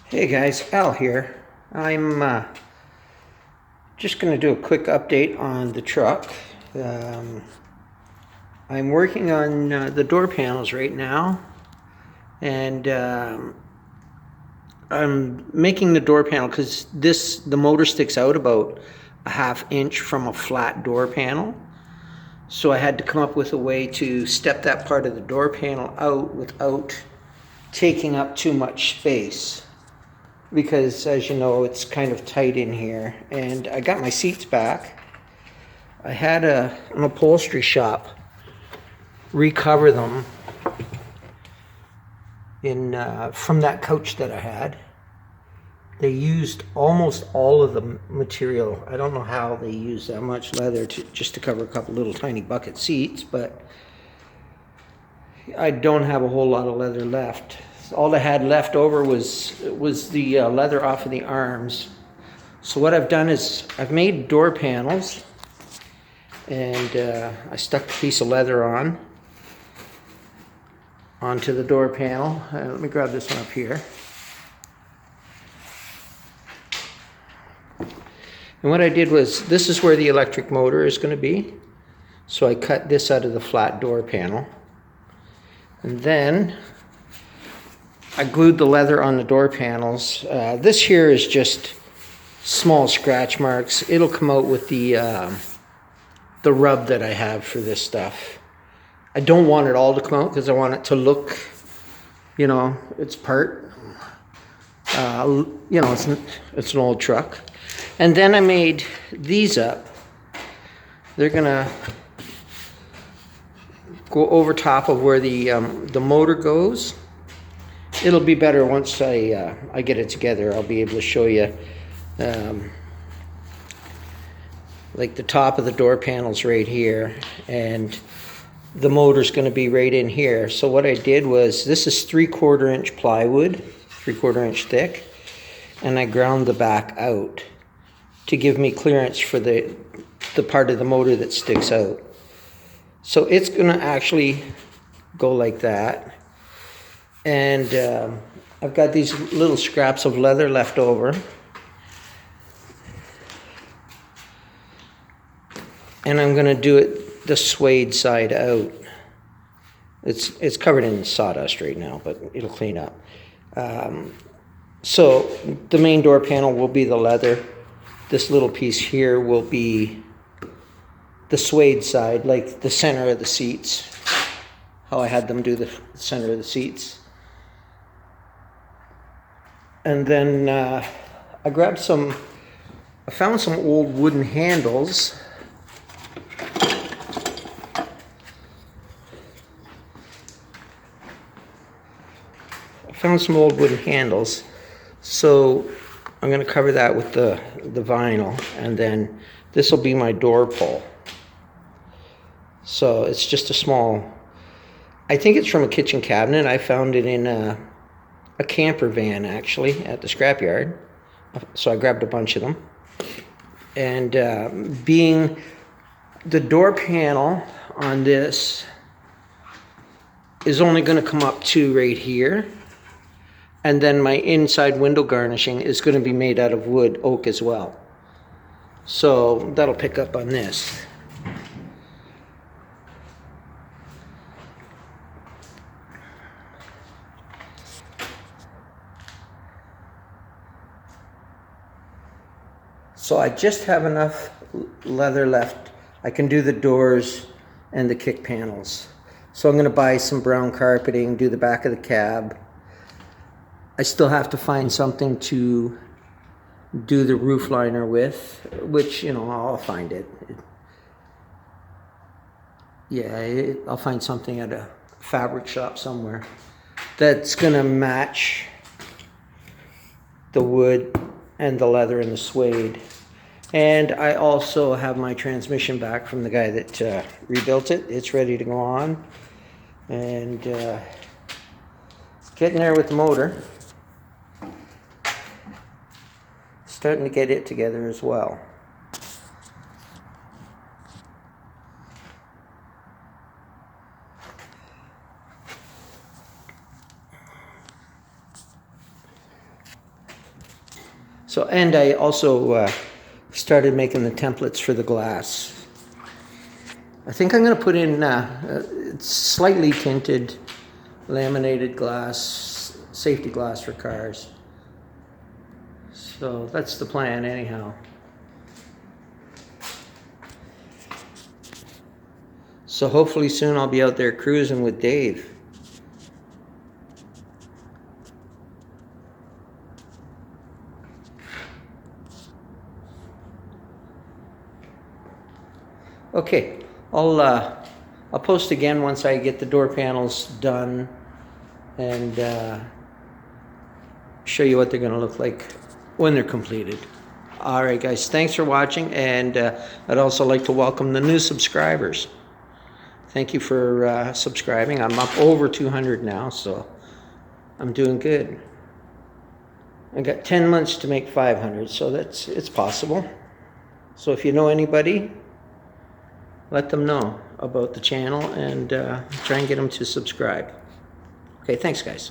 Hey guys, Al here. I'm just going to do a quick update on the truck. Um, I'm working on the door panels right now, and I'm making the door panel because the motor sticks out about a half inch from a flat door panel. So I had to come up with a way to step that part of the door panel out without taking up too much space, because as you know, it's kind of tight in here. And I got my seats back. I had an upholstery shop recover them in from that couch that I had. They used almost all of the material. I don't know how they used that much leather just to cover a couple little tiny bucket seats, but I don't have a whole lot of leather left. All I had left over was the leather off of the arms. So what I've done is I've made door panels, and I stuck a piece of leather onto the door panel. Let me grab this one up here. And what I did was, this is where the electric motor is going to be. So I cut this out of the flat door panel. And then I glued the leather on the door panels. This here is just small scratch marks. It'll come out with the rub that I have for this stuff. I don't want it all to come out because I want it to look, it's part. It's an old truck. And then I made these up. They're gonna go over top of where the motor goes. It'll be better once I get it together. I'll be able to show you like the top of the door panels right here, and the motor's going to be right in here. So what I did was, this is 3/4 inch plywood, 3/4 inch thick, and I ground the back out to give me clearance for the part of the motor that sticks out. So it's going to actually go like that. And I've got these little scraps of leather left over. And I'm going to do it the suede side out. It's covered in sawdust right now, but it'll clean up. So the main door panel will be the leather. This little piece here will be the suede side, like the center of the seats, how I had them do the center of the seats. And then I found some old wooden handles. So I'm going to cover that with the vinyl, and then this will be my door pull. So it's just a small, I think it's from a kitchen cabinet. I found it in a camper van, actually, at the scrapyard. So I grabbed a bunch of them. And being the door panel on this is only going to come up to right here. And then my inside window garnishing is going to be made out of wood, oak as well. So that'll pick up on this. So I just have enough leather left. I can do the doors and the kick panels. So I'm going to buy some brown carpeting, do the back of the cab. I still have to find something to do the roof liner with, which, I'll find it. I'll find something at a fabric shop somewhere that's going to match the wood and the leather and the suede. And I also have my transmission back from the guy that rebuilt it. It's ready to go on. And getting there with the motor. Starting to get it together as well. So, and I also started making the templates for the glass. I think I'm going to put in it's slightly tinted laminated glass, safety glass for cars. So that's the plan anyhow. So hopefully soon I'll be out there cruising with Dave. Okay, I'll post again once I get the door panels done and show you what they're going to look like when they're completed. All right, guys, thanks for watching, and I'd also like to welcome the new subscribers. Thank you for subscribing. I'm up over 200 now, so I'm doing good. I got 10 months to make 500, so it's possible. So if you know anybody, let them know about the channel and try and get them to subscribe. Okay, thanks, guys.